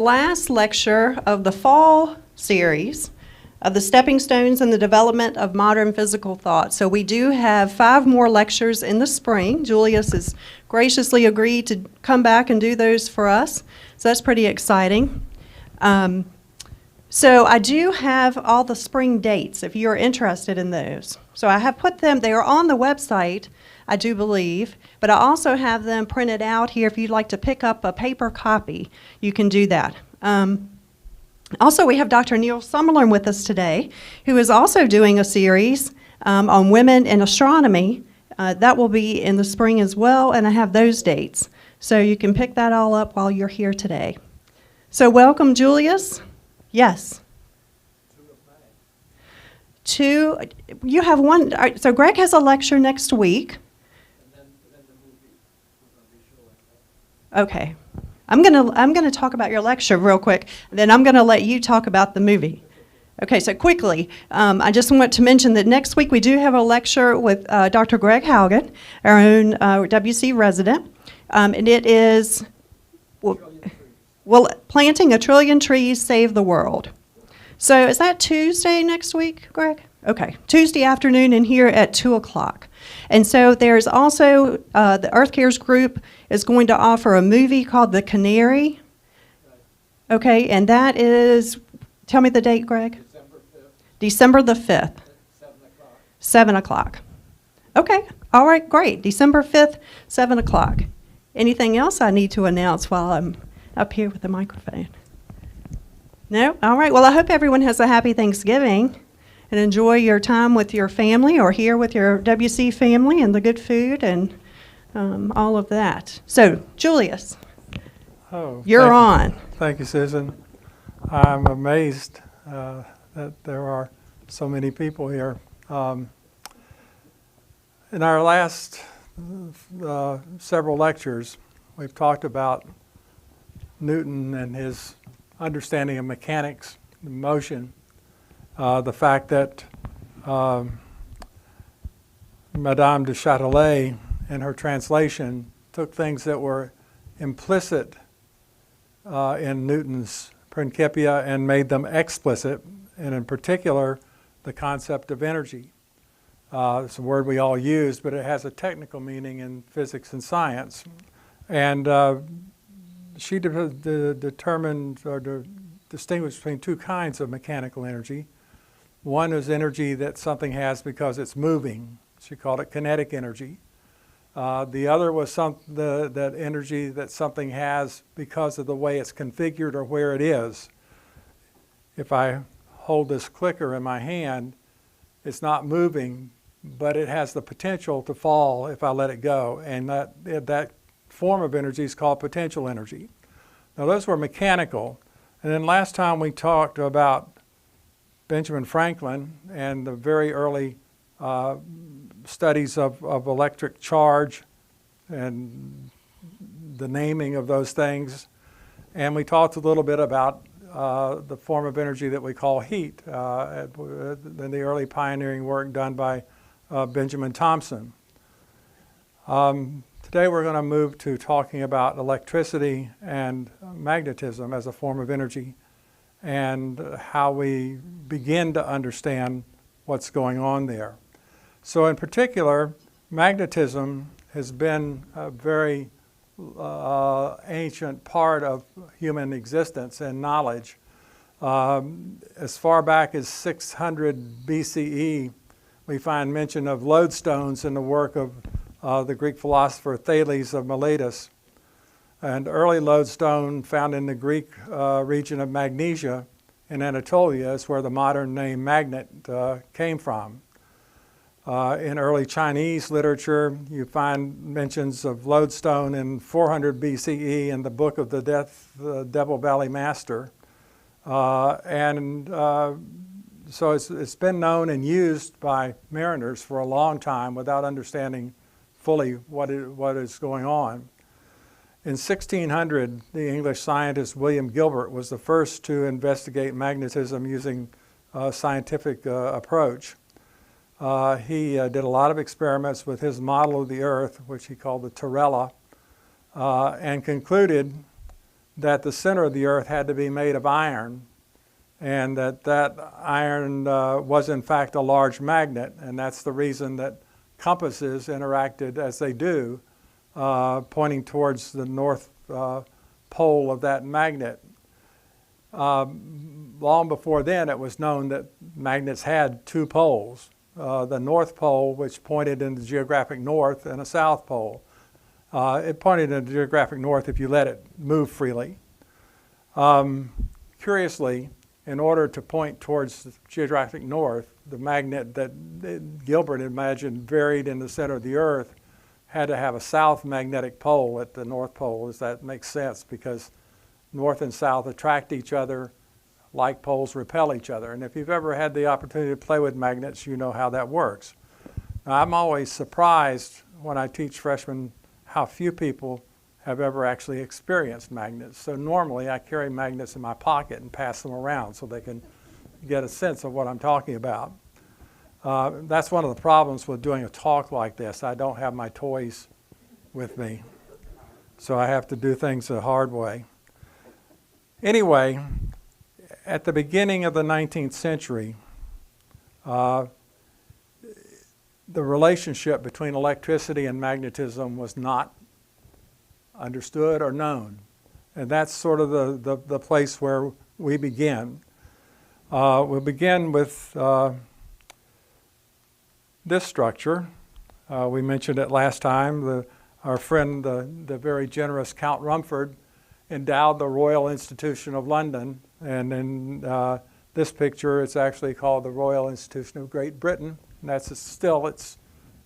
Last lecture of the fall series of the Stepping Stones in the Development of Modern Physical Thought. So we do have 5 more lectures in the spring. Julius has graciously agreed to come back and do those for us. So that's pretty exciting. So I do have all the spring dates if you're interested in those. So I have put them, they are on the website, I do believe, but I also have them printed out here. If you'd like to pick up a paper copy, you can do that. Also, we have Dr. Neil Summerlin with us today, who is also doing a series on women in astronomy. That will be in the spring as well, and I have those dates. So you can pick that all up while you're here today. So welcome, Julius. Yes. You have one. So Greg has a lecture next week. Okay. I'm gonna talk about your lecture real quick, then I'm gonna let you talk about the movie. Okay, so quickly, I just want to mention that next week we do have a lecture with Dr. Greg Haugen, our own WC resident, and it is, well, planting 1 trillion trees, save the world. So is that Tuesday next week, Greg? Okay, Tuesday afternoon in here at 2 o'clock. And so there's also, the Earth Cares group is going to offer a movie called The Canary. Okay, and that is, tell me the date, Greg. December the 5th. 7 o'clock. Okay, all right, great. December 5th, 7 o'clock. Anything else I need to announce while I'm up here with the microphone? No? All right, well, I hope everyone has a happy Thanksgiving and enjoy your time with your family or here with your WC family and the good food and all of that. So, Julius, you're on. Thank you, Susan. I'm amazed that there are so many people here. In our last several lectures, we've talked about Newton and his understanding of mechanics, motion, the fact that Madame de Châtelet, in her translation, took things that were implicit in Newton's Principia and made them explicit, and in particular, the concept of energy. It's a word we all use, but it has a technical meaning in physics and science. And she determined or distinguished between 2 kinds of mechanical energy. One is energy that something has because it's moving. She called it kinetic energy. The other was that energy that something has because of the way it's configured or where it is. If I hold this clicker in my hand, it's not moving, but it has the potential to fall if I let it go. And that form of energy is called potential energy. Now those were mechanical. And then last time we talked about Benjamin Franklin and the very early studies of electric charge and the naming of those things. And we talked a little bit about the form of energy that we call heat in the early pioneering work done by Benjamin Thompson. Today we're going to move to talking about electricity and magnetism as a form of energy and how we begin to understand what's going on there. So in particular, magnetism has been a very ancient part of human existence and knowledge. As far back as 600 BCE, we find mention of lodestones in the work of the Greek philosopher Thales of Miletus. And early lodestone found in the Greek region of Magnesia in Anatolia is where the modern name magnet came from. In early Chinese literature, you find mentions of lodestone in 400 BCE in the Book of the Devil Valley Master. So it's been known and used by mariners for a long time without understanding fully what is going on. In 1600, the English scientist William Gilbert was the first to investigate magnetism using a scientific approach. He did a lot of experiments with his model of the Earth, which he called the Terrella, and concluded that the center of the earth had to be made of iron, and that iron was in fact a large magnet, and that's the reason that compasses interacted as they do, pointing towards the north pole of that magnet. Long before then, it was known that magnets had two poles, the north pole, which pointed in the geographic north, and a south pole. It pointed in the geographic north if you let it move freely. Curiously, in order to point towards the geographic north, the magnet that Gilbert imagined buried in the center of the earth had to have a south magnetic pole at the north pole. Does that make sense? Because north and south attract each other, like poles repel each other. And if you've ever had the opportunity to play with magnets, you know how that works. Now, I'm always surprised when I teach freshmen how few people have ever actually experienced magnets. So normally I carry magnets in my pocket and pass them around so they can get a sense of what I'm talking about. That's one of the problems with doing a talk like this. I don't have my toys with me, so I have to do things the hard way. Anyway, at the beginning of the 19th century, the relationship between electricity and magnetism was not understood or known. And that's sort of the place where we begin. We'll begin with this structure. We mentioned it last time. Our friend, the very generous Count Rumford, endowed the Royal Institution of London. And in this picture, it's actually called the Royal Institution of Great Britain. And that's still its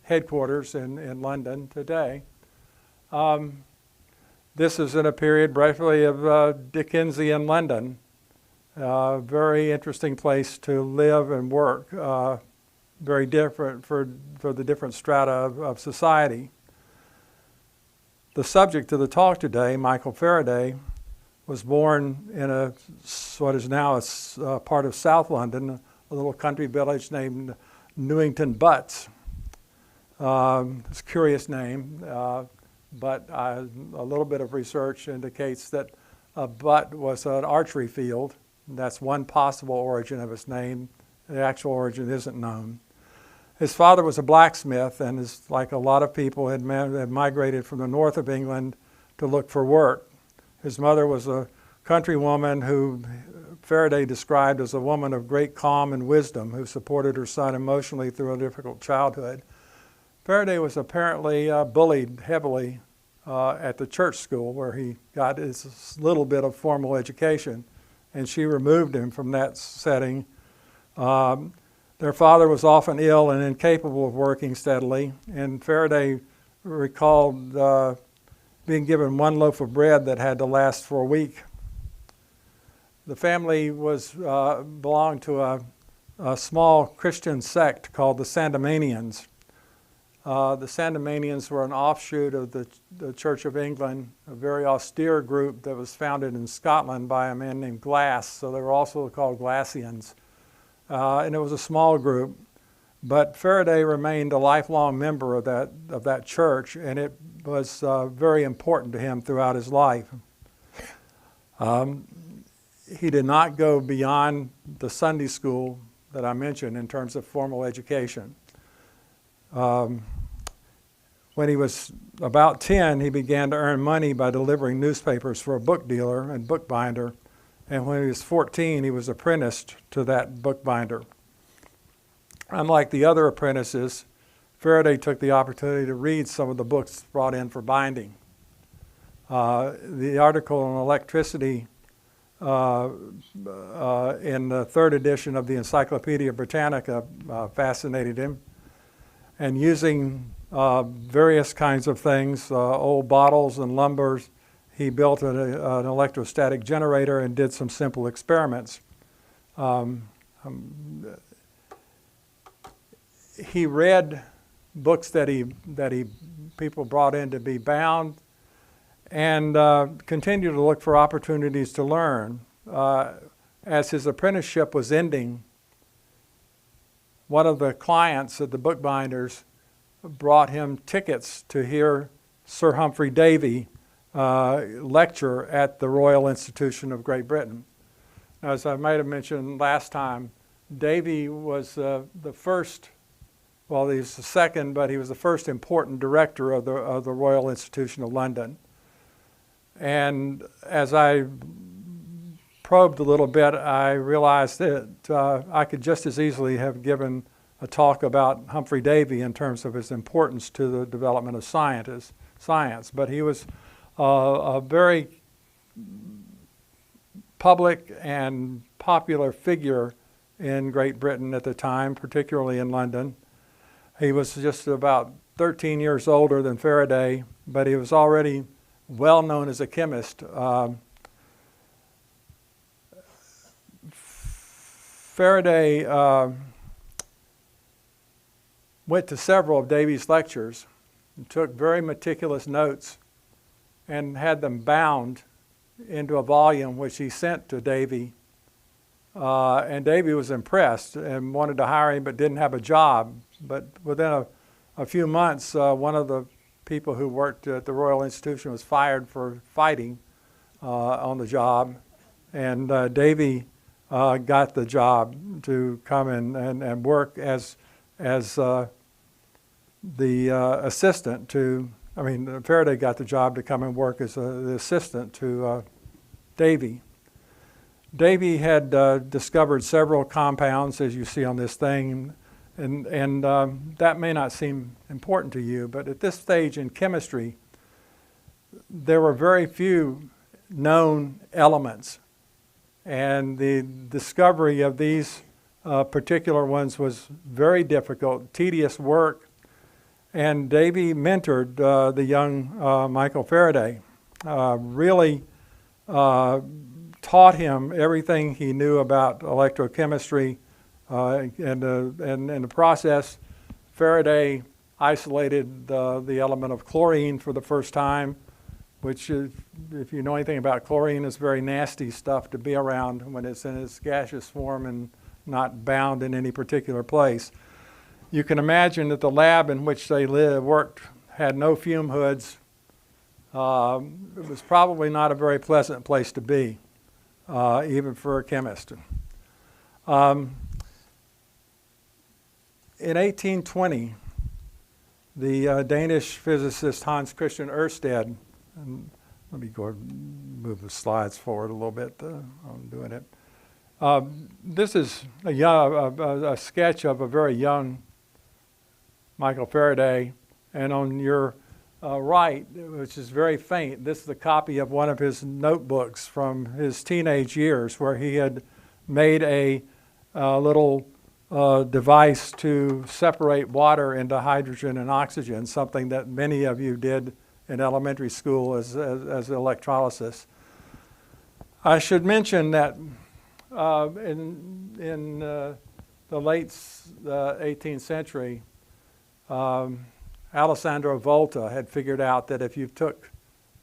headquarters in London today. This is in a period briefly of Dickensian London. Very interesting place to live and work. Very different for the different strata of society. The subject of the talk today, Michael Faraday, was born in what is now a part of South London, a little country village named Newington Butts. It's a curious name. But a little bit of research indicates that Butt was an archery field. That's one possible origin of his name. The actual origin isn't known. His father was a blacksmith, and like a lot of people, had migrated from the north of England to look for work. His mother was a country woman who Faraday described as a woman of great calm and wisdom who supported her son emotionally through a difficult childhood. Faraday was apparently bullied heavily at the church school where he got his little bit of formal education, and she removed him from that setting. Their father was often ill and incapable of working steadily, and Faraday recalled being given one loaf of bread that had to last for a week. The family belonged to a small Christian sect called the Sandemanians. The Sandemanians were an offshoot of the Church of England, a very austere group that was founded in Scotland by a man named Glass, so they were also called Glassians. And it was a small group, but Faraday remained a lifelong member of that church, and it was very important to him throughout his life. He did not go beyond the Sunday school that I mentioned in terms of formal education. When he was about 10, he began to earn money by delivering newspapers for a book dealer and bookbinder. And when he was 14, he was apprenticed to that bookbinder. Unlike the other apprentices, Faraday took the opportunity to read some of the books brought in for binding. The article on electricity in the third edition of the Encyclopedia Britannica fascinated him. And using various kinds of things, old bottles and lumber, he built an electrostatic generator and did some simple experiments. He read books that people brought in to be bound, and continued to look for opportunities to learn. As his apprenticeship was ending, one of the clients at the bookbinders brought him tickets to hear Sir Humphrey Davy lecturer at the Royal Institution of Great Britain. Now, as I might have mentioned last time, Davy was the first, well, he was the second, but he was the first important director of the Royal Institution of London. And as I probed a little bit, I realized that I could just as easily have given a talk about Humphrey Davy in terms of his importance to the development of science. But he was a very public and popular figure in Great Britain at the time, particularly in London. He was just about 13 years older than Faraday, but he was already well known as a chemist. Faraday went to several of Davy's lectures and took very meticulous notes and had them bound into a volume which he sent to Davy. And Davy was impressed and wanted to hire him but didn't have a job. But within a few months, one of the people who worked at the Royal Institution was fired for fighting on the job. And Davy got the job to come and work as the assistant to, Faraday got the job to come and work as the assistant to Davy. Davy had discovered several compounds, as you see on this thing, and that may not seem important to you, but at this stage in chemistry, there were very few known elements. And the discovery of these particular ones was very difficult, tedious work. And Davy mentored the young Michael Faraday, really taught him everything he knew about electrochemistry. And in the process, Faraday isolated the element of chlorine for the first time, which, if you know anything about chlorine, is very nasty stuff to be around when it's in its gaseous form and not bound in any particular place. You can imagine that the lab in which they worked had no fume hoods. It was probably not a very pleasant place to be, even for a chemist. In 1820, the Danish physicist Hans Christian Ørsted, and let me go move the slides forward a little bit. I'm doing it. This is a sketch of a very young Michael Faraday, and on your right, which is very faint, this is a copy of one of his notebooks from his teenage years, where he had made a little device to separate water into hydrogen and oxygen, something that many of you did in elementary school as electrolysis. I should mention that in the late 18th century, Alessandro Volta had figured out that if you took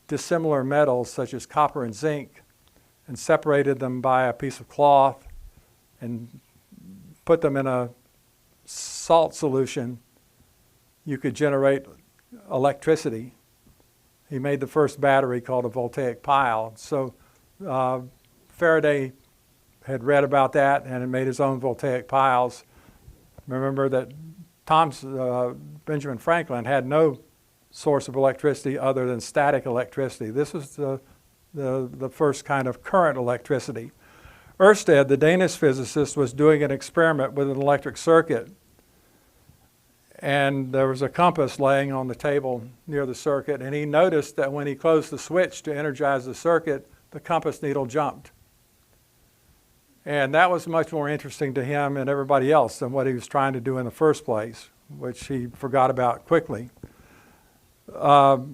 dissimilar metals such as copper and zinc and separated them by a piece of cloth and put them in a salt solution, you could generate electricity. He made the first battery called a voltaic pile. So Faraday had read about that and had made his own voltaic piles. Remember that Benjamin Franklin had no source of electricity other than static electricity. This was the first kind of current electricity. Ørsted, the Danish physicist, was doing an experiment with an electric circuit, and there was a compass laying on the table near the circuit, and he noticed that when he closed the switch to energize the circuit, the compass needle jumped. And that was much more interesting to him and everybody else than what he was trying to do in the first place, which he forgot about quickly. That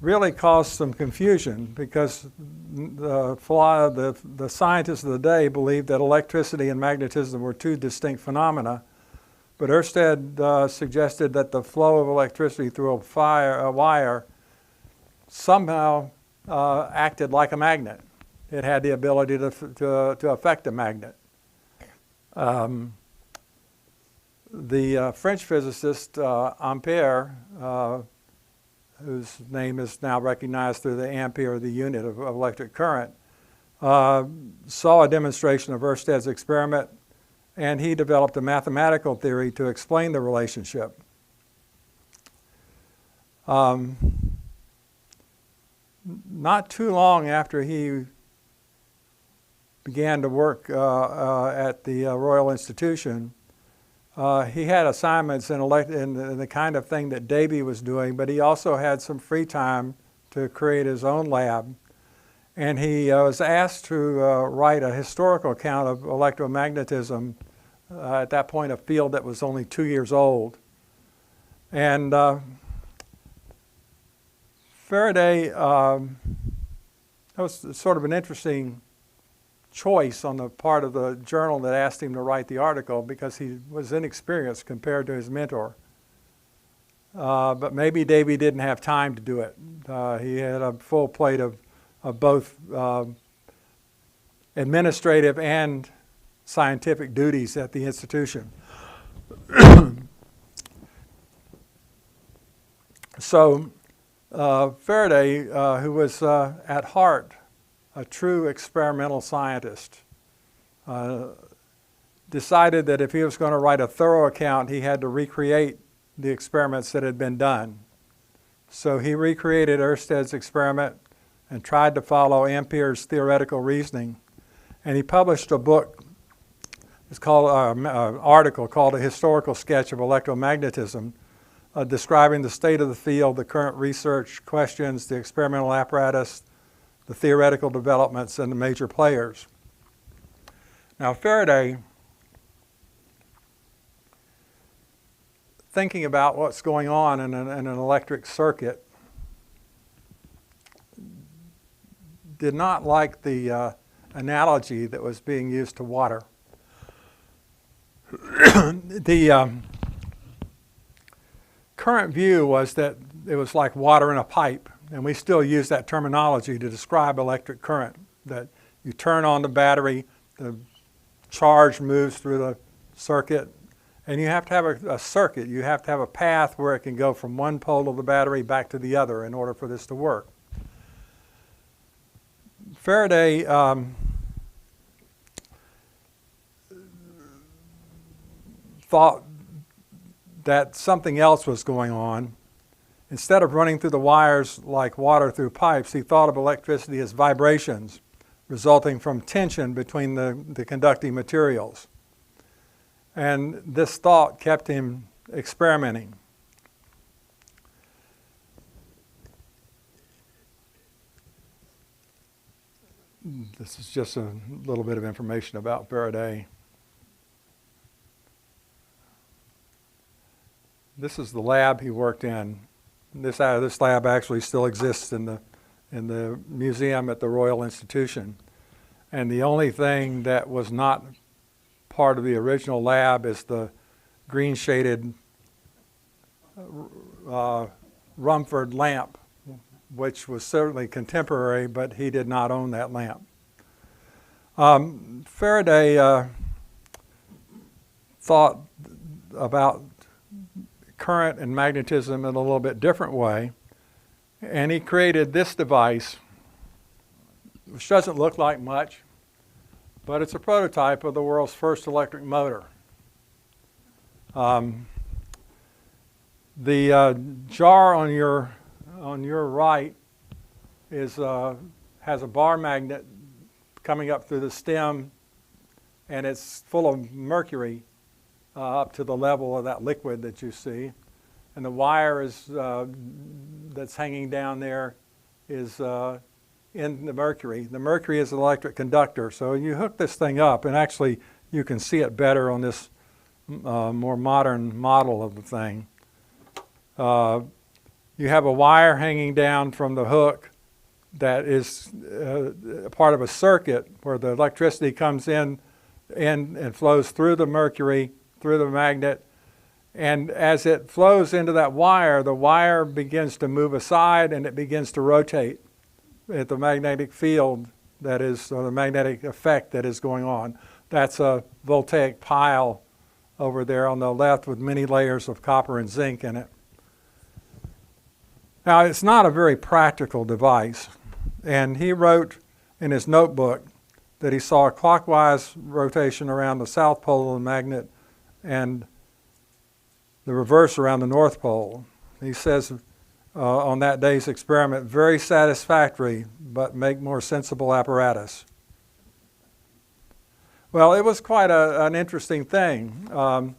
really caused some confusion because the scientists of the day believed that electricity and magnetism were two distinct phenomena. But Ørsted suggested that the flow of electricity through a wire somehow acted like a magnet. It had the ability to affect a magnet. the French physicist Ampere, whose name is now recognized through the ampere, the unit of electric current, saw a demonstration of Ørsted's experiment, and he developed a mathematical theory to explain the relationship. Not too long after he began to work at the Royal Institution, he had assignments in the kind of thing that Davy was doing, but he also had some free time to create his own lab. And he was asked to write a historical account of electromagnetism, at that point a field that was only 2 years old. And Faraday, that was sort of an interesting choice on the part of the journal that asked him to write the article, because he was inexperienced compared to his mentor. But maybe Davy didn't have time to do it. He had a full plate of both administrative and scientific duties at the institution. So Faraday, who was at heart a true experimental scientist, decided that if he was going to write a thorough account, he had to recreate the experiments that had been done. So he recreated Ørsted's experiment and tried to follow Ampere's theoretical reasoning. And he published a book, it's called an article called A Historical Sketch of Electromagnetism, describing the state of the field, the current research questions, the experimental apparatus, the theoretical developments, and the major players. Now Faraday, thinking about what's going on in an electric circuit, did not like the analogy that was being used to water. The current view was that it was like water in a pipe, and we still use that terminology to describe electric current, that you turn on the battery, the charge moves through the circuit, and you have to have a circuit. You have to have a path where it can go from one pole of the battery back to the other in order for this to work. Faraday thought that something else was going on. Instead of running through the wires like water through pipes, he thought of electricity as vibrations resulting from tension between the conducting materials. And this thought kept him experimenting. This is just a little bit of information about Faraday. This is the lab he worked in. This lab actually still exists in the museum at the Royal Institution. And the only thing that was not part of the original lab is the green shaded Rumford lamp, which was certainly contemporary, but he did not own that lamp. Faraday thought about current and magnetism in a little bit different way, and he created this device, which doesn't look like much, but it's a prototype of the world's first electric motor. The jar on your right has a bar magnet coming up through the stem, and it's full of mercury up to the level of that liquid that you see. And the wire that's hanging down there is in the mercury. The mercury is an electric conductor. So you hook this thing up, and actually you can see it better on this more modern model of the thing. You have a wire hanging down from the hook that is part of a circuit where the electricity comes in and flows through the mercury, through the magnet, and as it flows into that wire, the wire begins to move aside and it begins to rotate at the magnetic field that is, or the magnetic effect that is going on. That's a voltaic pile over there on the left with many layers of copper and zinc in it. Now, it's not a very practical device, and he wrote in his notebook that he saw a clockwise rotation around the south pole of the magnet and the reverse around the north pole. He says on that day's experiment, very satisfactory, but make more sensible apparatus. Well, it was quite an interesting thing.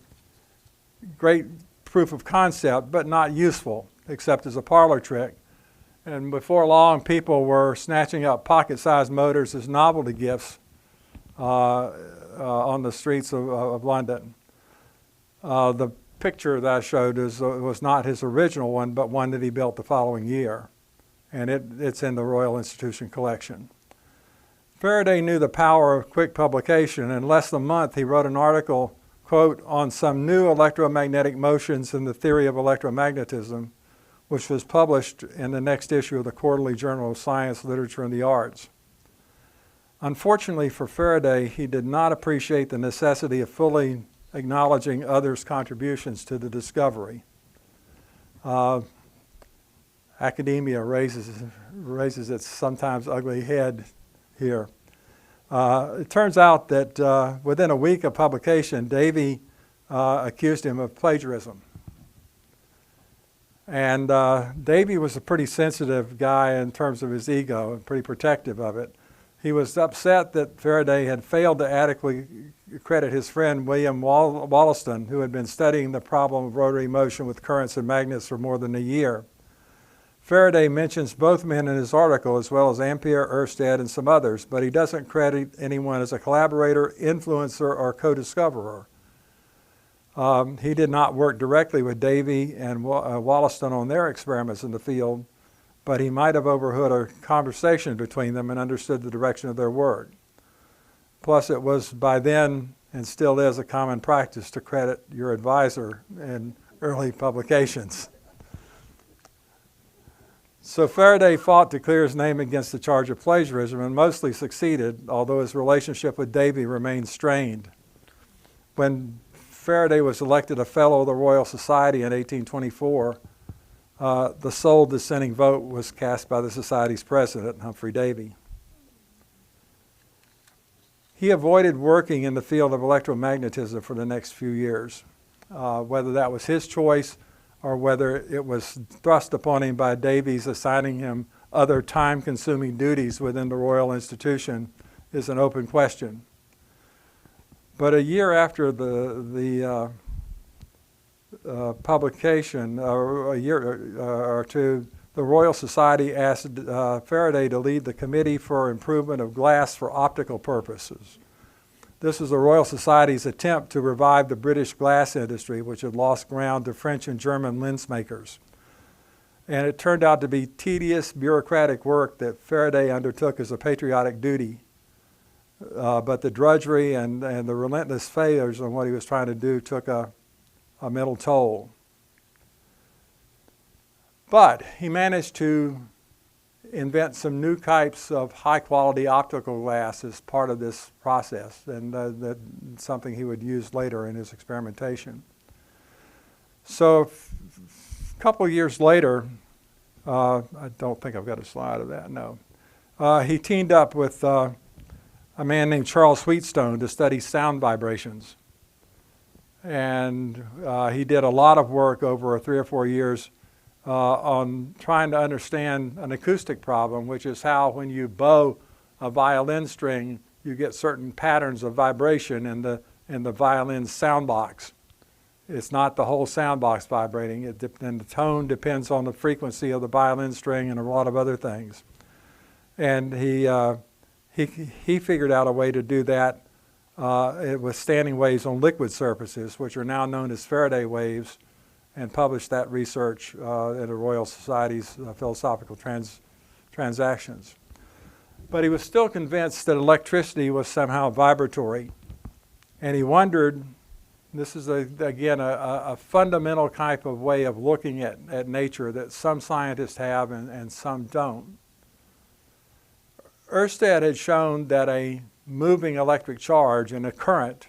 Great proof of concept, but not useful, except as a parlor trick. And before long, people were snatching up pocket-sized motors as novelty gifts on the streets of London. The picture that I showed was not his original one, but one that he built the following year. And it's in the Royal Institution collection. Faraday knew the power of quick publication. In less than a month, he wrote an article, quote, on some new electromagnetic motions in the theory of electromagnetism, which was published in the next issue of the Quarterly Journal of Science, Literature, and the Arts. Unfortunately for Faraday, he did not appreciate the necessity of fully acknowledging others' contributions to the discovery. Academia raises its sometimes ugly head here. It turns out that within a week of publication, Davy accused him of plagiarism. And Davy was a pretty sensitive guy in terms of his ego and pretty protective of it. He was upset that Faraday had failed to adequately credit his friend William Wollaston, who had been studying the problem of rotary motion with currents and magnets for more than a year. Faraday mentions both men in his article, as well as Ampere, Ørsted, and some others, but he doesn't credit anyone as a collaborator, influencer, or co-discoverer. He did not work directly with Davy and Wollaston on their experiments in the field, but he might have overheard a conversation between them and understood the direction of their work. Plus, it was by then, and still is, a common practice to credit your advisor in early publications. So Faraday fought to clear his name against the charge of plagiarism and mostly succeeded, although his relationship with Davy remained strained. When Faraday was elected a Fellow of the Royal Society in 1824, the sole dissenting vote was cast by the Society's president, Humphrey Davy. He avoided working in the field of electromagnetism for the next few years, whether that was his choice or whether it was thrust upon him by Davy's assigning him other time-consuming duties within the Royal Institution is an open question. But a year after the publication, a year or two, the Royal Society asked Faraday to lead the Committee for Improvement of Glass for Optical Purposes. This was the Royal Society's attempt to revive the British glass industry, which had lost ground to French and German lens makers. And it turned out to be tedious, bureaucratic work that Faraday undertook as a patriotic duty. But the drudgery and the relentless failures on what he was trying to do took a mental toll. But he managed to invent some new types of high-quality optical glass as part of this process, and that's something he would use later in his experimentation. So a couple of years later, I don't think I've got a slide of that, no. He teamed up with a man named Charles Wheatstone to study sound vibrations. And he did a lot of work over 3 or 4 years on trying to understand an acoustic problem, which is how when you bow a violin string, you get certain patterns of vibration in the violin's sound box. It's not the whole sound box vibrating, and the tone depends on the frequency of the violin string and a lot of other things. And he figured out a way to do that with standing waves on liquid surfaces, which are now known as Faraday waves, and published that research in the Royal Society's Philosophical Transactions. But he was still convinced that electricity was somehow vibratory. And he wondered, this is again a fundamental type of way of looking at nature that some scientists have and some don't. Ørsted had shown that a moving electric charge and a current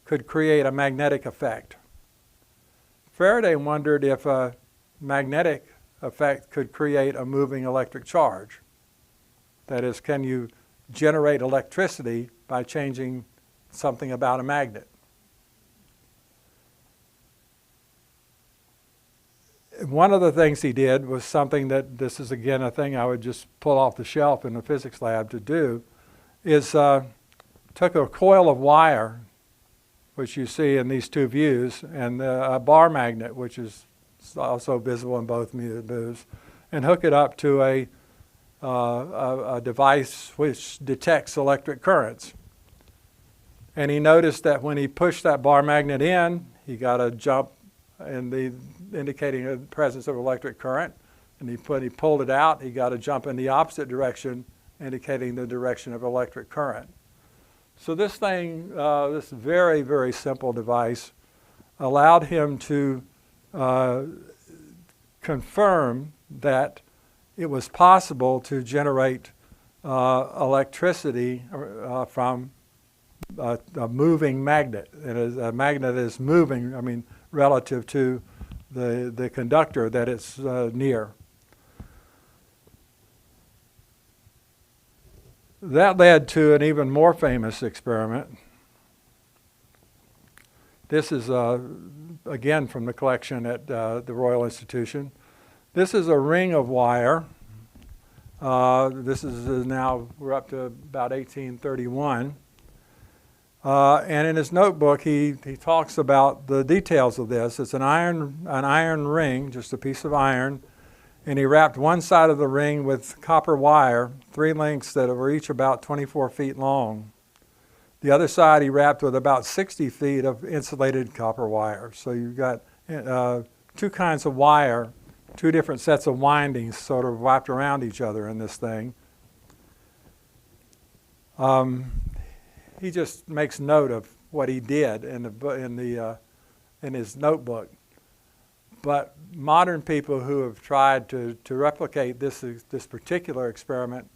could create a magnetic effect. Faraday wondered if a magnetic effect could create a moving electric charge. That is, can you generate electricity by changing something about a magnet? One of the things he did was something that, this is again a thing I would just pull off the shelf in the physics lab to do, is took a coil of wire, which you see in these two views, and a bar magnet, which is also visible in both views, and hook it up to a device which detects electric currents. And he noticed that when he pushed that bar magnet in, he got a jump in the indicating the presence of electric current. And he pulled it out, he got a jump in the opposite direction, indicating the direction of electric current. So this thing, this very, very simple device, allowed him to confirm that it was possible to generate electricity from a moving magnet. And a magnet is moving, I mean, relative to the conductor that it's near. That led to an even more famous experiment. This is, again, from the collection at the Royal Institution. This is a ring of wire. This is now, we're up to about 1831. And in his notebook, he talks about the details of this. It's an iron ring, just a piece of iron, and he wrapped one side of the ring with copper wire, 3 lengths that were each about 24 feet long. The other side he wrapped with about 60 feet of insulated copper wire. So you've got 2 kinds of wire, 2 different sets of windings sort of wrapped around each other in this thing. He just makes note of what he did in his notebook. But modern people who have tried to replicate this particular experiment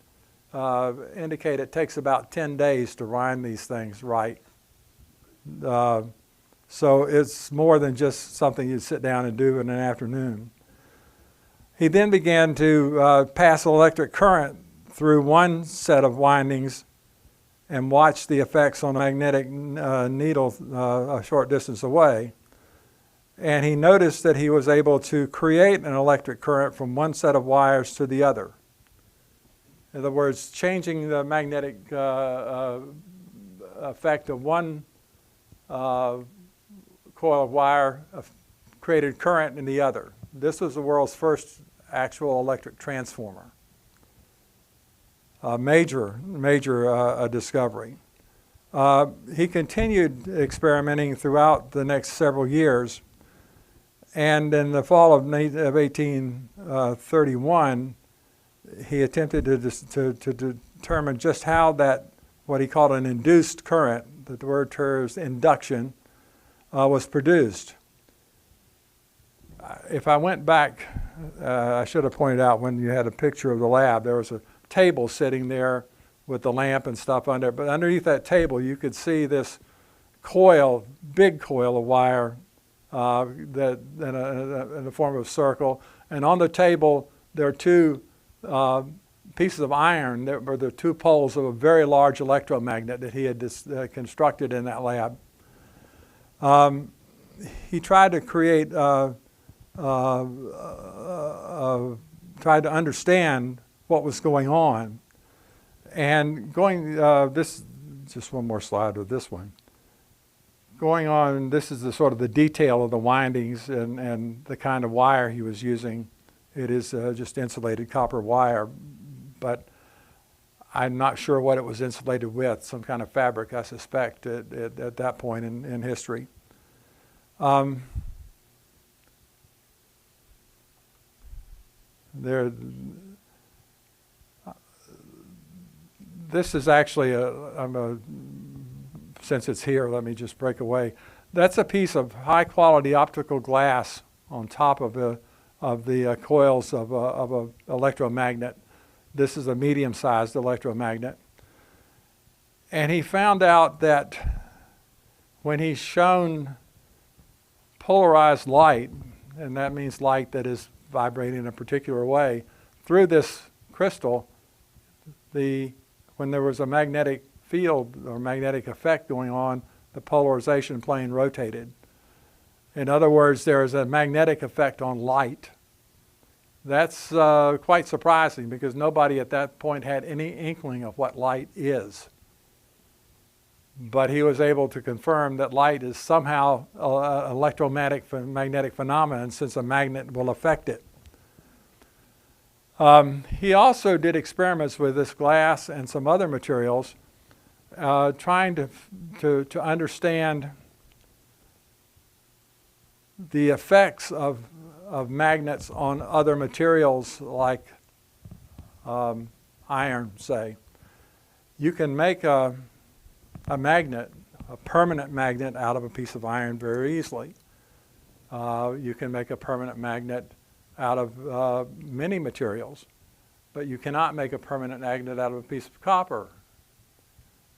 indicate it takes about 10 days to wind these things right. So it's more than just something you sit down and do in an afternoon. He then began to pass electric current through one set of windings and watch the effects on a magnetic needle a short distance away. And he noticed that he was able to create an electric current from one set of wires to the other. In other words, changing the magnetic effect of one coil of wire created current in the other. This was the world's first actual electric transformer. A major discovery. He continued experimenting throughout the next several years, and in the fall of 1831, he attempted to determine just how that, what he called an induced current, that the word terms induction, was produced. If I went back, I should have pointed out when you had a picture of the lab, there was a table sitting there with the lamp and stuff under it. But underneath that table, you could see this coil, big coil of wire that in the form of a circle. And on the table, there are 2 pieces of iron that were the 2 poles of a very large electromagnet that he had constructed in that lab. He tried to create, tried to understand what was going on. And this, just one more slide with this one. Going on, this is the sort of the detail of the windings and the kind of wire he was using. It is just insulated copper wire, but I'm not sure what it was insulated with, some kind of fabric, I suspect, at that point in history. This is actually since it's here, let me just break away. That's a piece of high-quality optical glass on top of the coils of an electromagnet. This is a medium-sized electromagnet. And he found out that when he's shown polarized light, and that means light that is vibrating in a particular way, through this crystal, when there was a magnetic field or magnetic effect going on, the polarization plane rotated. In other words, there is a magnetic effect on light. That's quite surprising because nobody at that point had any inkling of what light is. But he was able to confirm that light is somehow an electromagnetic phenomenon since a magnet will affect it. He also did experiments with this glass and some other materials trying to understand the effects of magnets on other materials like iron, say. You can make a magnet, a permanent magnet, out of a piece of iron very easily. You can make a permanent magnet out of many materials, but you cannot make a permanent magnet out of a piece of copper.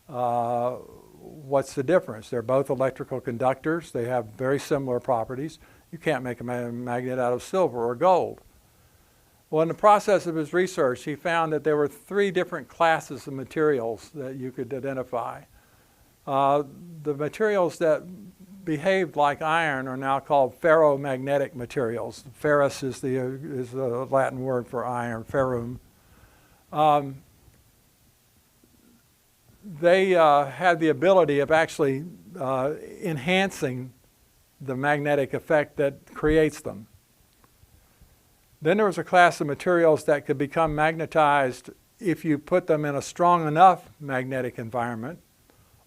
What's the difference? They're both electrical conductors. They have very similar properties. You can't make a magnet out of silver or gold. Well, in the process of his research, he found that there were 3 different classes of materials that you could identify. The materials that behaved like iron are now called ferromagnetic materials. Ferrous is the Latin word for iron, ferrum. They had the ability of actually enhancing the magnetic effect that creates them. Then there was a class of materials that could become magnetized if you put them in a strong enough magnetic environment,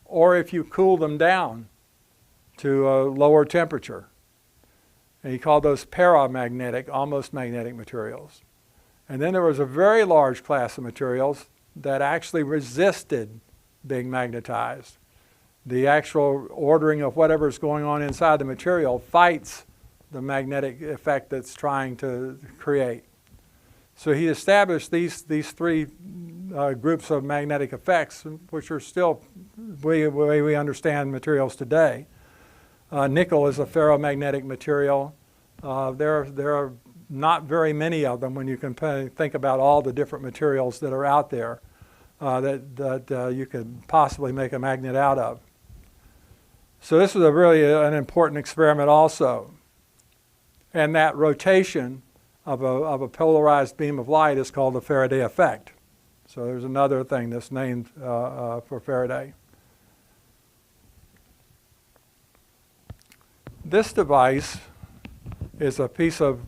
or if you cool them down to a lower temperature. And he called those paramagnetic, almost magnetic materials. And then there was a very large class of materials that actually resisted being magnetized. The actual ordering of whatever's going on inside the material fights the magnetic effect that's trying to create. So he established these 3 groups of magnetic effects, which are still the way we understand materials today. Nickel is a ferromagnetic material. There are not very many of them when you can think about all the different materials that are out there that you could possibly make a magnet out of. So this was really an important experiment also. And that rotation of a polarized beam of light is called the Faraday effect. So there's another thing that's named for Faraday. This device is a piece of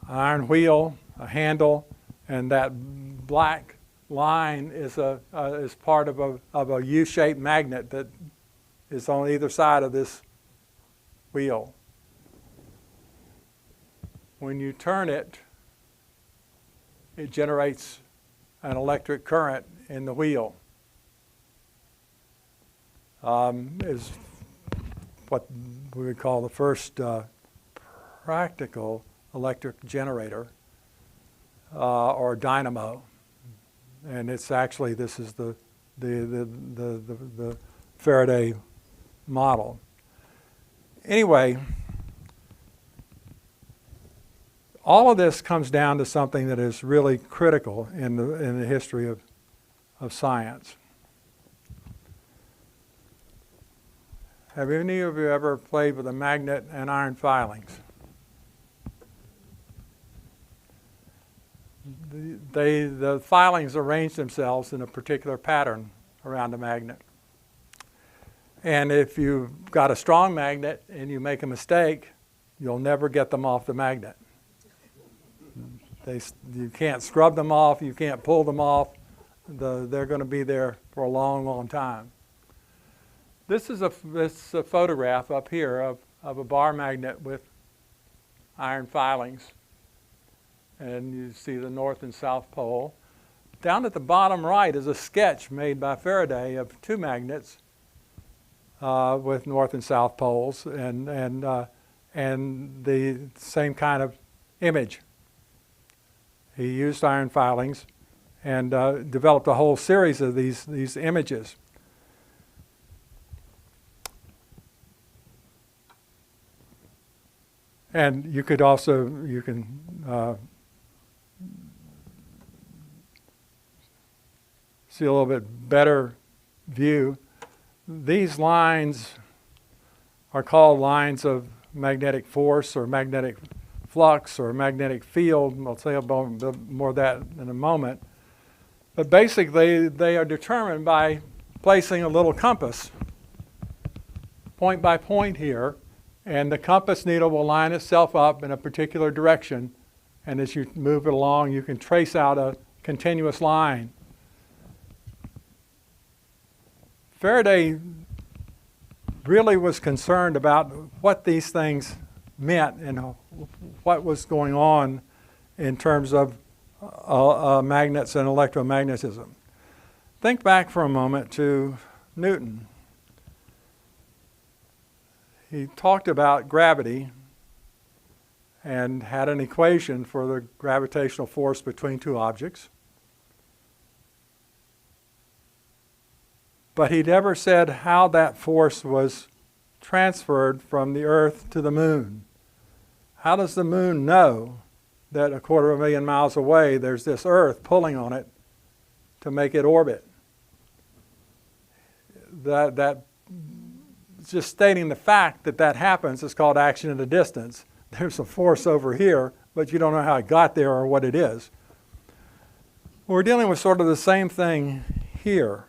iron wheel, a handle, and that black line is part of a U-shaped magnet that is on either side of this wheel. When you turn it, it generates an electric current in the wheel. Is what we would call the first practical electric generator or dynamo. And it's actually, this is the Faraday model. Anyway, all of this comes down to something that is really critical in the history of science. Have any of you ever played with a magnet and iron filings? The filings arrange themselves in a particular pattern around a magnet. And if you've got a strong magnet and you make a mistake, you'll never get them off the magnet. You can't scrub them off, you can't pull them off. They're going to be there for a long, long time. This is a photograph up here of a bar magnet with iron filings. And you see the north and south pole. Down at the bottom right is a sketch made by Faraday of 2 magnets with north and south poles and the same kind of image. He used iron filings and developed a whole series of these images. And you can see a little bit better view. These lines are called lines of magnetic force or magnetic flux or magnetic field. I'll say about more of that in a moment. But basically, they are determined by placing a little compass point by point here, and the compass needle will line itself up in a particular direction, and as you move it along, you can trace out a continuous line. Faraday really was concerned about what these things meant and what was going on in terms of magnets and electromagnetism. Think back for a moment to Newton. He talked about gravity and had an equation for the gravitational force between two objects. But he never said how that force was transferred from the Earth to the moon. How does the moon know that 250,000 miles away there's this Earth pulling on it to make it orbit? That just stating the fact that that happens is called action at a distance. There's a force over here, but you don't know how it got there or what it is. We're dealing with sort of the same thing here.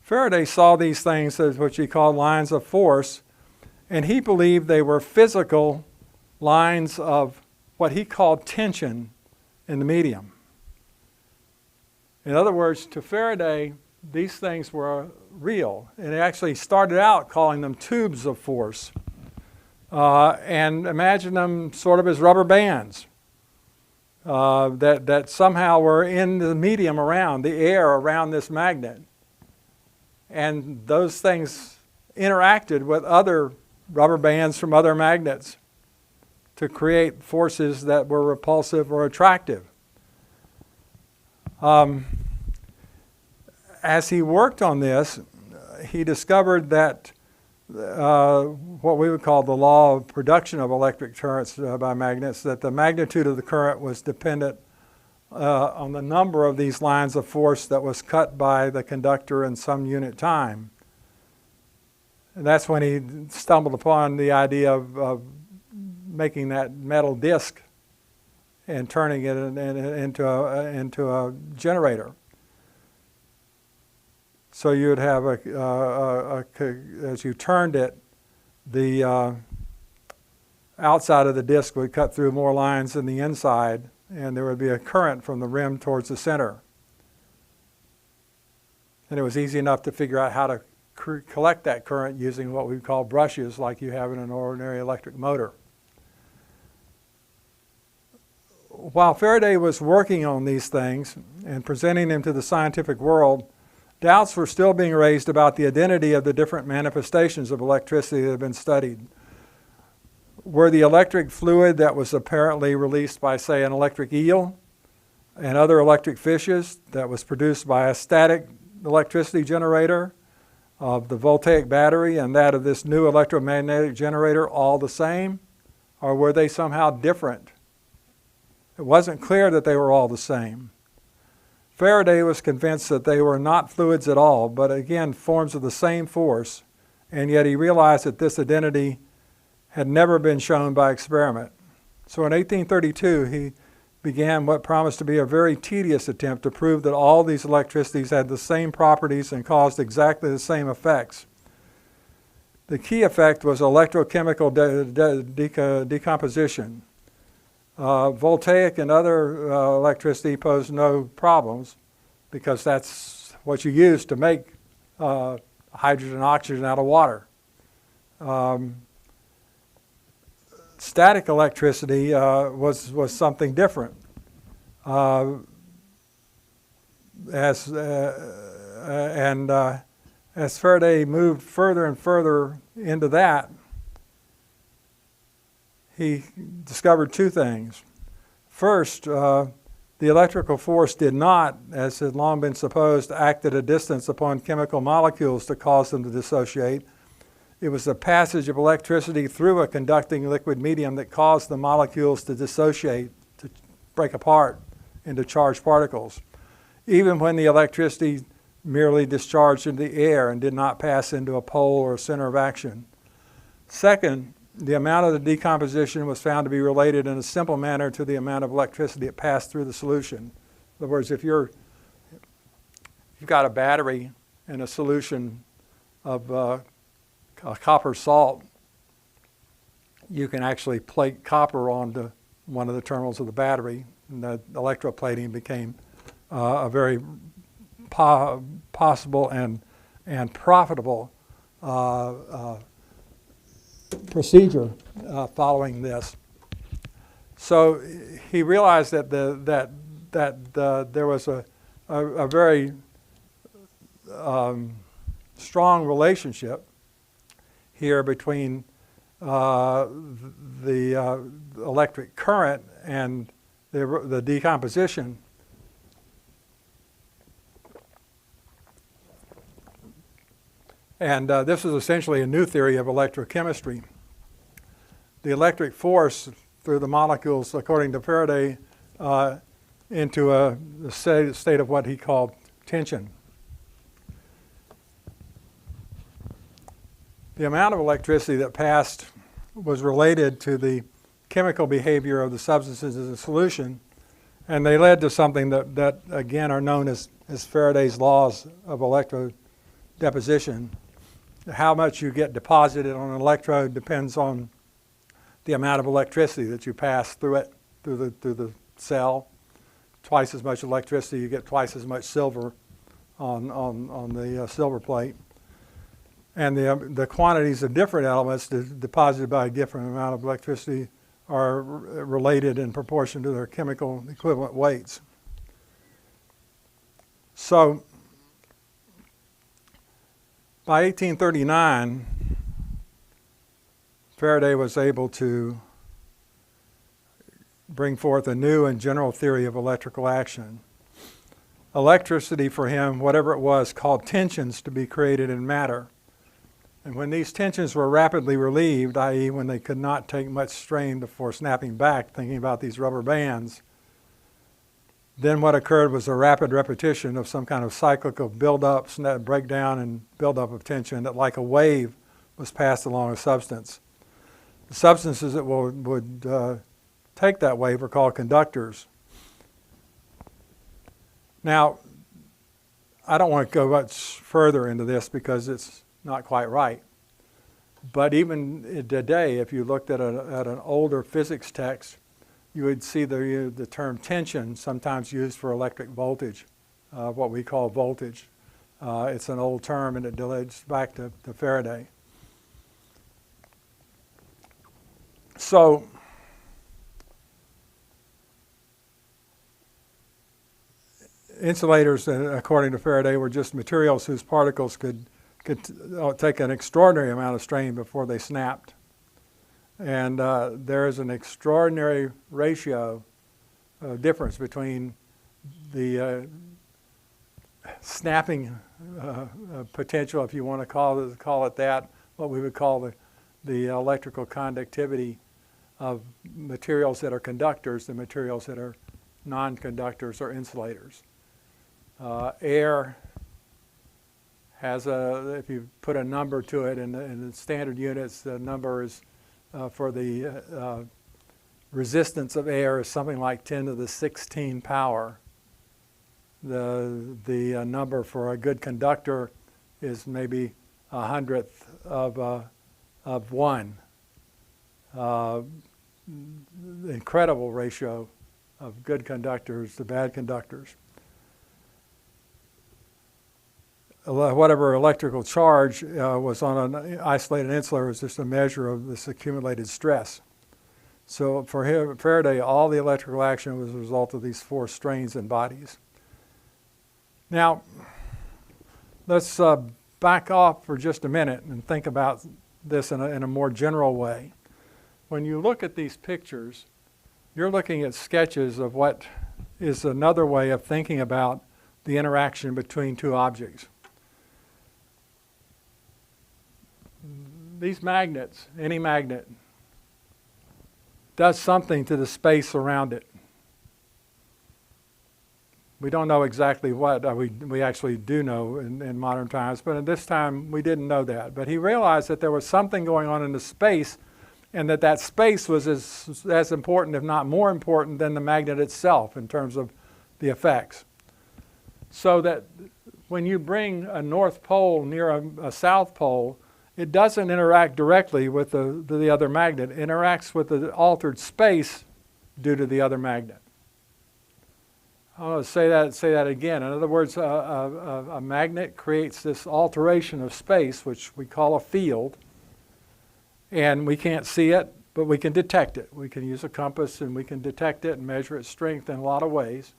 Faraday saw these things as what he called lines of force, and he believed they were physical lines of what he called tension in the medium. In other words, to Faraday, these things were real, and he actually started out calling them tubes of force, and imagine them sort of as rubber bands that somehow were in the medium around, the air around this magnet. And those things interacted with other rubber bands from other magnets to create forces that were repulsive or attractive. As he worked on this, he discovered that what we would call the law of production of electric currents by magnets, that the magnitude of the current was dependent on the number of these lines of force that was cut by the conductor in some unit time. And that's when he stumbled upon the idea of making that metal disc and turning it into a generator. So you would have as you turned it, the outside of the disc would cut through more lines than the inside, and there would be a current from the rim towards the center. And it was easy enough to figure out how to collect that current using what we call brushes like you have in an ordinary electric motor. While Faraday was working on these things and presenting them to the scientific world, doubts were still being raised about the identity of the different manifestations of electricity that had been studied. Were the electric fluid that was apparently released by, say, an electric eel and other electric fishes that was produced by a static electricity generator of the voltaic battery and that of this new electromagnetic generator all the same? Or were they somehow different? It wasn't clear that they were all the same. Faraday was convinced that they were not fluids at all, but again, forms of the same force, and yet he realized that this identity had never been shown by experiment. So in 1832, he began what promised to be a very tedious attempt to prove that all these electricities had the same properties and caused exactly the same effects. The key effect was electrochemical decomposition. Voltaic and other electricity posed no problems because that's what you use to make hydrogen and oxygen out of water. Static electricity was something different. As Faraday moved further and further into that, he discovered two things. First, the electrical force did not, as had long been supposed, act at a distance upon chemical molecules to cause them to dissociate. It was the passage of electricity through a conducting liquid medium that caused the molecules to dissociate, to break apart into charged particles, even when the electricity merely discharged into the air and did not pass into a pole or a center of action. Second, the amount of the decomposition was found to be related in a simple manner to the amount of electricity that passed through the solution. In other words, if you've got a battery in a solution of copper salt, you can actually plate copper onto one of the terminals of the battery, and the electroplating became a very possible and profitable procedure following this. So he realized that there was a very strong relationship here between the electric current and the decomposition. And this is essentially a new theory of electrochemistry. The electric force through the molecules, according to Faraday, into a state of what he called tension. The amount of electricity that passed was related to the chemical behavior of the substances in the solution, and they led to something that again are known as Faraday's laws of electrodeposition. How much you get deposited on an electrode depends on the amount of electricity that you pass through it, through the cell. Twice as much electricity, you get twice as much silver on the silver plate. And the quantities of different elements deposited by a different amount of electricity are related in proportion to their chemical equivalent weights. So by 1839, Faraday was able to bring forth a new and general theory of electrical action. Electricity for him, whatever it was, caused tensions to be created in matter. And when these tensions were rapidly relieved, i.e. when they could not take much strain before snapping back, thinking about these rubber bands, then what occurred was a rapid repetition of some kind of cyclical buildup, breakdown, and buildup of tension that, like a wave, was passed along a substance. The substances that would take that wave are called conductors. Now, I don't want to go much further into this because it's not quite right. But even today, if you looked at an older physics text, you would see the term tension sometimes used for electric voltage, what we call voltage. It's an old term and it relates back to Faraday. So insulators, according to Faraday, were just materials whose particles could take an extraordinary amount of strain before they snapped. And there is an extraordinary ratio difference between the snapping potential, if you want to call it that, what we would call the electrical conductivity of materials that are conductors and materials that are non-conductors or insulators. Air has if you put a number to it in the standard units, the number is for the resistance of air is something like 10 to the 16 power. The number for a good conductor is maybe 100th of 1. The incredible ratio of good conductors to bad conductors. Whatever electrical charge was on an isolated insulator was just a measure of this accumulated stress. So for Faraday, all the electrical action was a result of these 4 strains in bodies. Now, let's back off for just a minute and think about this in a more general way. When you look at these pictures, you're looking at sketches of what is another way of thinking about the interaction between 2 objects. these magnets, any magnet, does something to the space around it. We don't know exactly what. We actually do know in modern times, but at this time we didn't know that. But he realized that there was something going on in the space, and that space was as important, if not more important, than the magnet itself in terms of the effects. So that when you bring a north pole near a south pole, it doesn't interact directly with the other magnet. It interacts with the altered space due to the other magnet. I'm going to say that again. In other words, a magnet creates this alteration of space, which we call a field, and we can't see it, but we can detect it. We can use a compass and we can detect it and measure its strength in a lot of ways.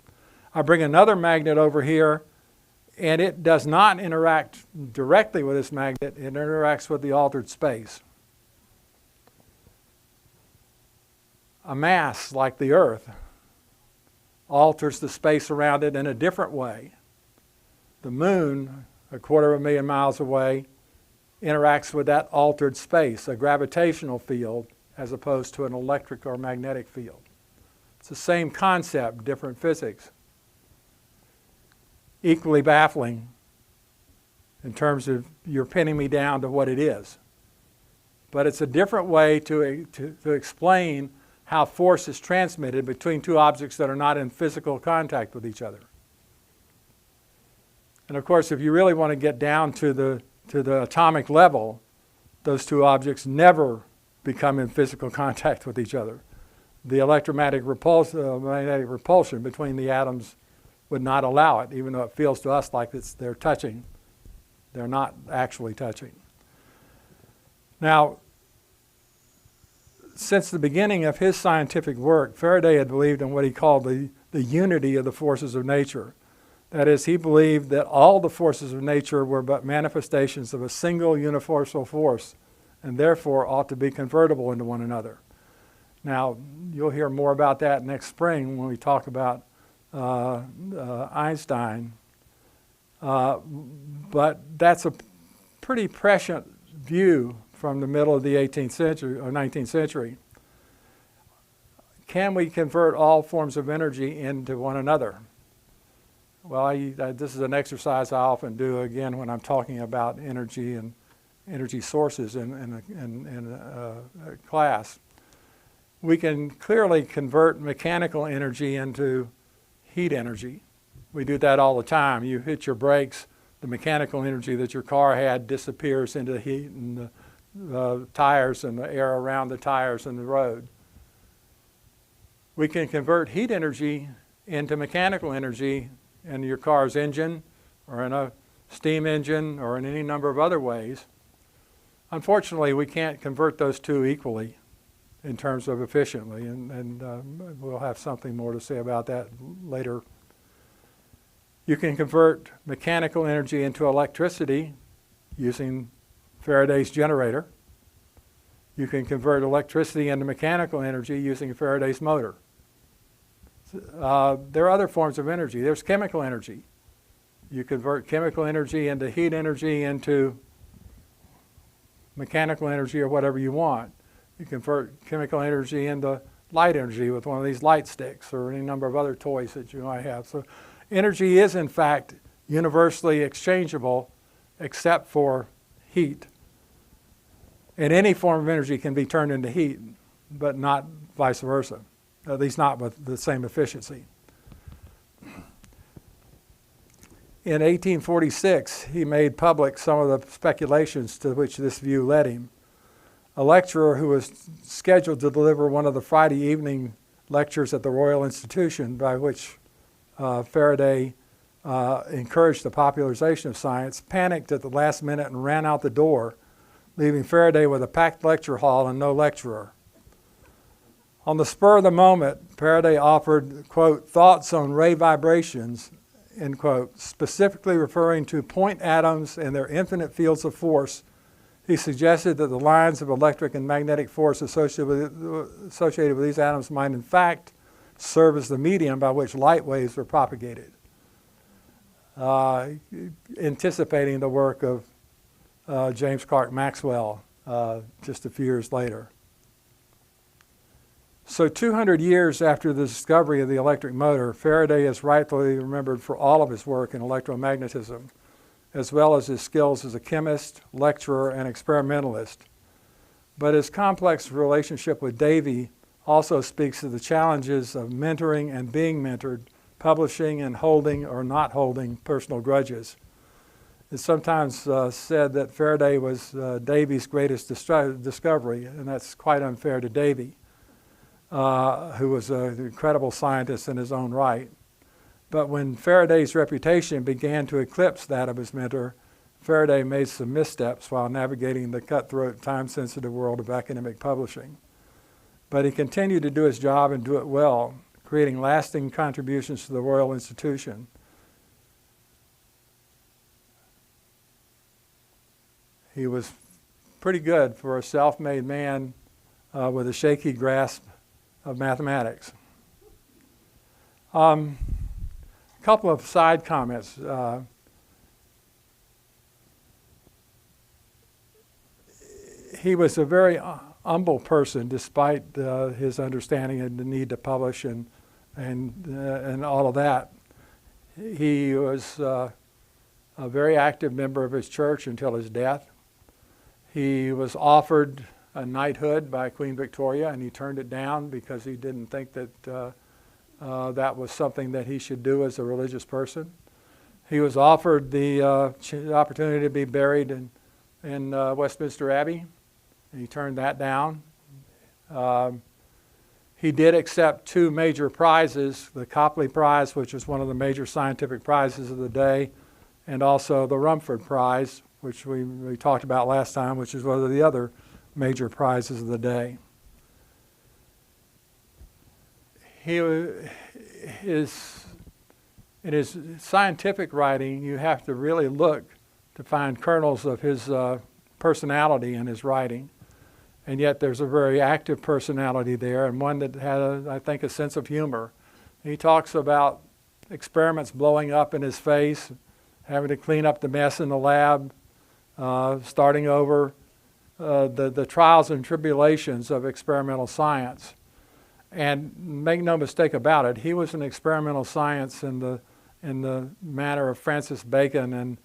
I bring another magnet over here, and it does not interact directly with this magnet. It interacts with the altered space. A mass like the Earth alters the space around it in a different way. The moon, 250,000 miles away, interacts with that altered space, a gravitational field, as opposed to an electric or magnetic field. It's the same concept, different physics. Equally baffling in terms of you're pinning me down to what it is. But it's a different way to explain how force is transmitted between two objects that are not in physical contact with each other. And of course, if you really want to get down to the atomic level, those two objects never become in physical contact with each other. The electromagnetic magnetic repulsion between the atoms would not allow it, even though it feels to us like they're touching. They're not actually touching. Now, since the beginning of his scientific work, Faraday had believed in what he called the unity of the forces of nature. That is, he believed that all the forces of nature were but manifestations of a single universal force, and therefore ought to be convertible into one another. Now, you'll hear more about that next spring when we talk about Einstein. But that's a pretty prescient view from the middle of the 18th century or 19th century. Can we convert all forms of energy into one another? Well, this is an exercise I often do again when I'm talking about energy and energy sources in a class. We can clearly convert mechanical energy into heat energy. We do that all the time. You hit your brakes, the mechanical energy that your car had disappears into the heat and the tires and the air around the tires and the road. We can convert heat energy into mechanical energy in your car's engine or in a steam engine or in any number of other ways. Unfortunately, we can't convert those two equally in terms of efficiently, and we'll have something more to say about that later. You can convert mechanical energy into electricity using Faraday's generator. You can convert electricity into mechanical energy using Faraday's motor. There are other forms of energy. There's chemical energy. You convert chemical energy into heat energy into mechanical energy or whatever you want. You convert chemical energy into light energy with one of these light sticks or any number of other toys that you might have. So energy is, in fact, universally exchangeable except for heat. And any form of energy can be turned into heat, but not vice versa, at least not with the same efficiency. In 1846, he made public some of the speculations to which this view led him. A lecturer who was scheduled to deliver one of the Friday evening lectures at the Royal Institution, by which Faraday encouraged the popularization of science, panicked at the last minute and ran out the door, leaving Faraday with a packed lecture hall and no lecturer. On the spur of the moment, Faraday offered, quote, thoughts on ray vibrations, end quote, specifically referring to point atoms and their infinite fields of force. He suggested that the lines of electric and magnetic force associated with these atoms might in fact serve as the medium by which light waves were propagated, anticipating the work of James Clerk Maxwell just a few years later. So 200 years after the discovery of the electric motor, Faraday is rightfully remembered for all of his work in electromagnetism, as well as his skills as a chemist, lecturer, and experimentalist. But his complex relationship with Davy also speaks to the challenges of mentoring and being mentored, publishing and holding or not holding personal grudges. It's sometimes said that Faraday was Davy's greatest discovery, and that's quite unfair to Davy, who was an incredible scientist in his own right. But when Faraday's reputation began to eclipse that of his mentor, Faraday made some missteps while navigating the cutthroat, time-sensitive world of academic publishing. But he continued to do his job and do it well, creating lasting contributions to the Royal Institution. He was pretty good for a self-made man with a shaky grasp of mathematics. A couple of side comments. He was a very humble person, despite his understanding and the need to publish and all of that. He was a very active member of his church until his death. He was offered a knighthood by Queen Victoria, and he turned it down because he didn't think that that was something that he should do as a religious person. He was offered the opportunity to be buried in Westminster Abbey, and he turned that down. He did accept two major prizes, the Copley Prize, which was one of the major scientific prizes of the day, and also the Rumford Prize, which we talked about last time, which is one of the other major prizes of the day. In his scientific writing, you have to really look to find kernels of his personality in his writing. And yet there's a very active personality there, and one that had, I think, a sense of humor. He talks about experiments blowing up in his face, having to clean up the mess in the lab, starting over, the trials and tribulations of experimental science. And make no mistake about it, he was an experimental science in the manner of Francis Bacon, and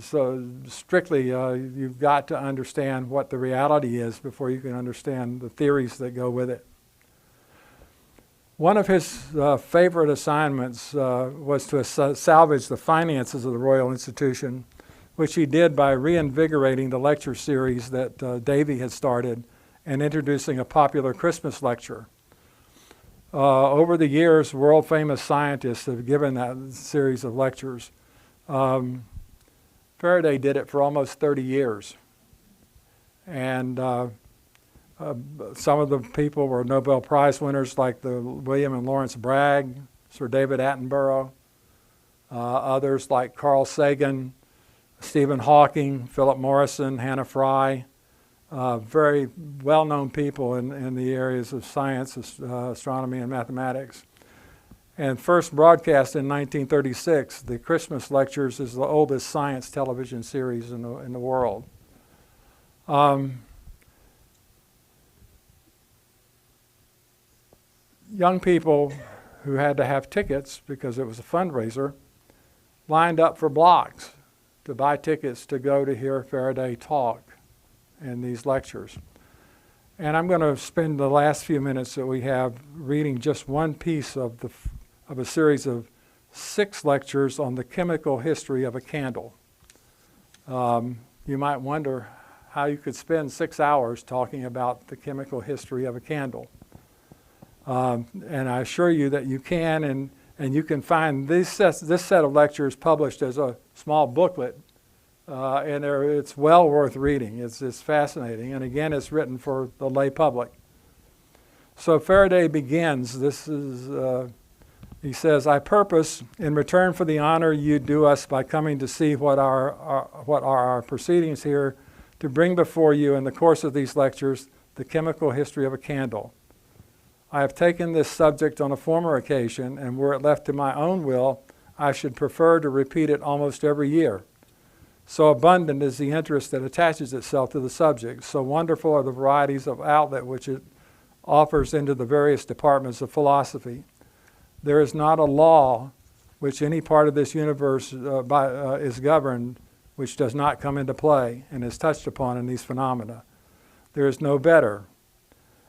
so strictly you've got to understand what the reality is before you can understand the theories that go with it. One of his favorite assignments was to salvage the finances of the Royal Institution, which he did by reinvigorating the lecture series that Davy had started and introducing a popular Christmas lecture. Over the years, world-famous scientists have given that series of lectures. Faraday did it for almost 30 years. And some of the people were Nobel Prize winners like the William and Lawrence Bragg, Sir David Attenborough, others like Carl Sagan, Stephen Hawking, Philip Morrison, Hannah Fry, very well-known people in the areas of science, astronomy, and mathematics. And first broadcast in 1936, the Christmas Lectures is the oldest science television series in the world. Young people who had to have tickets because it was a fundraiser lined up for blocks to buy tickets to go to hear Faraday talk in these lectures. And I'm going to spend the last few minutes that we have reading just one piece of a series of 6 lectures on the chemical history of a candle. You might wonder how you could spend 6 hours talking about the chemical history of a candle. And I assure you that you can, and you can find this set of lectures published as a small booklet, and it's well worth reading. It's fascinating, and again, it's written for the lay public. So Faraday begins. He says, "I purpose, in return for the honor you do us by coming to see what are our proceedings here, to bring before you in the course of these lectures the chemical history of a candle. I have taken this subject on a former occasion, and were it left to my own will, I should prefer to repeat it almost every year. So abundant is the interest that attaches itself to the subject. So wonderful are the varieties of outlet which it offers into the various departments of philosophy. There is not a law which any part of this universe is governed which does not come into play and is touched upon in these phenomena. There is no better.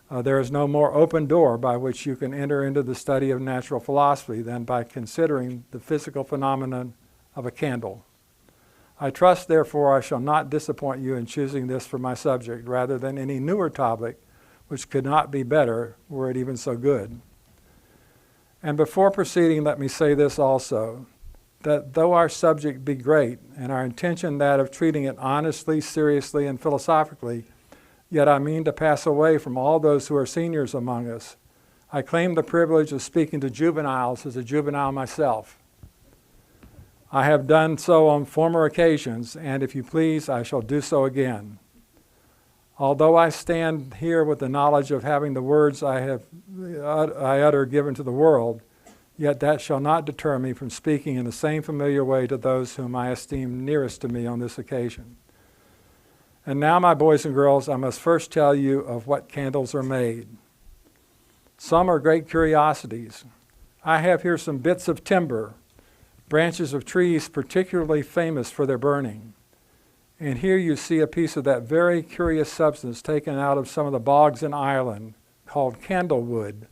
There is no more open door by which you can enter into the study of natural philosophy than by considering the physical phenomenon of a candle. I trust, therefore, I shall not disappoint you in choosing this for my subject rather than any newer topic which could not be better were it even so good. And before proceeding, let me say this also, that though our subject be great, and our intention that of treating it honestly, seriously, and philosophically, yet I mean to pass away from all those who are seniors among us. I claim the privilege of speaking to juveniles as a juvenile myself. I have done so on former occasions, and if you please, I shall do so again. Although I stand here with the knowledge of having the words I utter given to the world, yet that shall not deter me from speaking in the same familiar way to those whom I esteem nearest to me on this occasion. And now, my boys and girls, I must first tell you of what candles are made. Some are great curiosities. I have here some bits of timber, branches of trees particularly famous for their burning. And here you see a piece of that very curious substance taken out of some of the bogs in Ireland, called candlewood.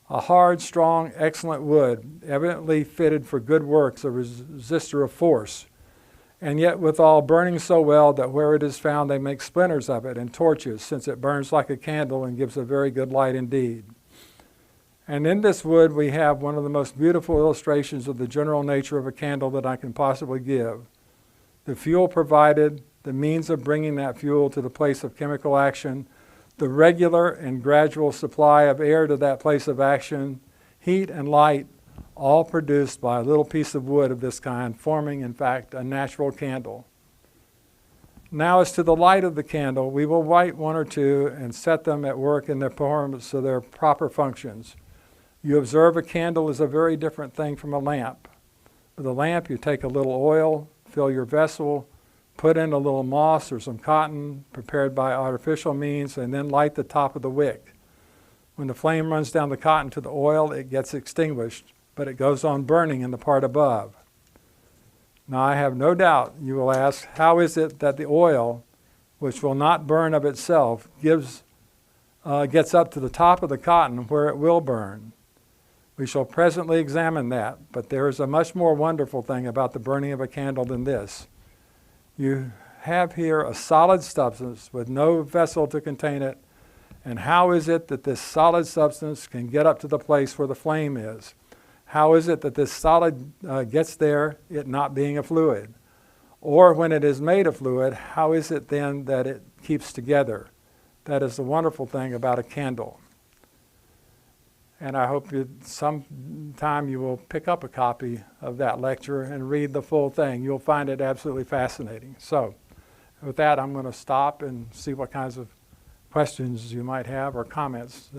A hard, strong, excellent wood, evidently fitted for good works, a resistor of force, and yet withal burning so well that where it is found they make splinters of it and torches, since it burns like a candle and gives a very good light indeed. And in this wood we have one of the most beautiful illustrations of the general nature of a candle that I can possibly give. The fuel provided, the means of bringing that fuel to the place of chemical action, the regular and gradual supply of air to that place of action, heat and light, all produced by a little piece of wood of this kind, forming, in fact, a natural candle. Now, as to the light of the candle, we will light one or two and set them at work in their performance of their proper functions. You observe a candle is a very different thing from a lamp. With a lamp, you take a little oil, fill your vessel, put in a little moss or some cotton prepared by artificial means, and then light the top of the wick. When the flame runs down the cotton to the oil, it gets extinguished, but it goes on burning in the part above. Now I have no doubt you will ask, how is it that the oil, which will not burn of itself, gets up to the top of the cotton where it will burn? We shall presently examine that, but there is a much more wonderful thing about the burning of a candle than this. You have here a solid substance with no vessel to contain it, and how is it that this solid substance can get up to the place where the flame is? How is it that this solid gets there, it not being a fluid? Or when it is made a fluid, how is it then that it keeps together? That is the wonderful thing about a candle. And I hope sometime you will pick up a copy of that lecture and read the full thing. You'll find it absolutely fascinating. So with that, I'm going to stop and see what kinds of questions you might have or comments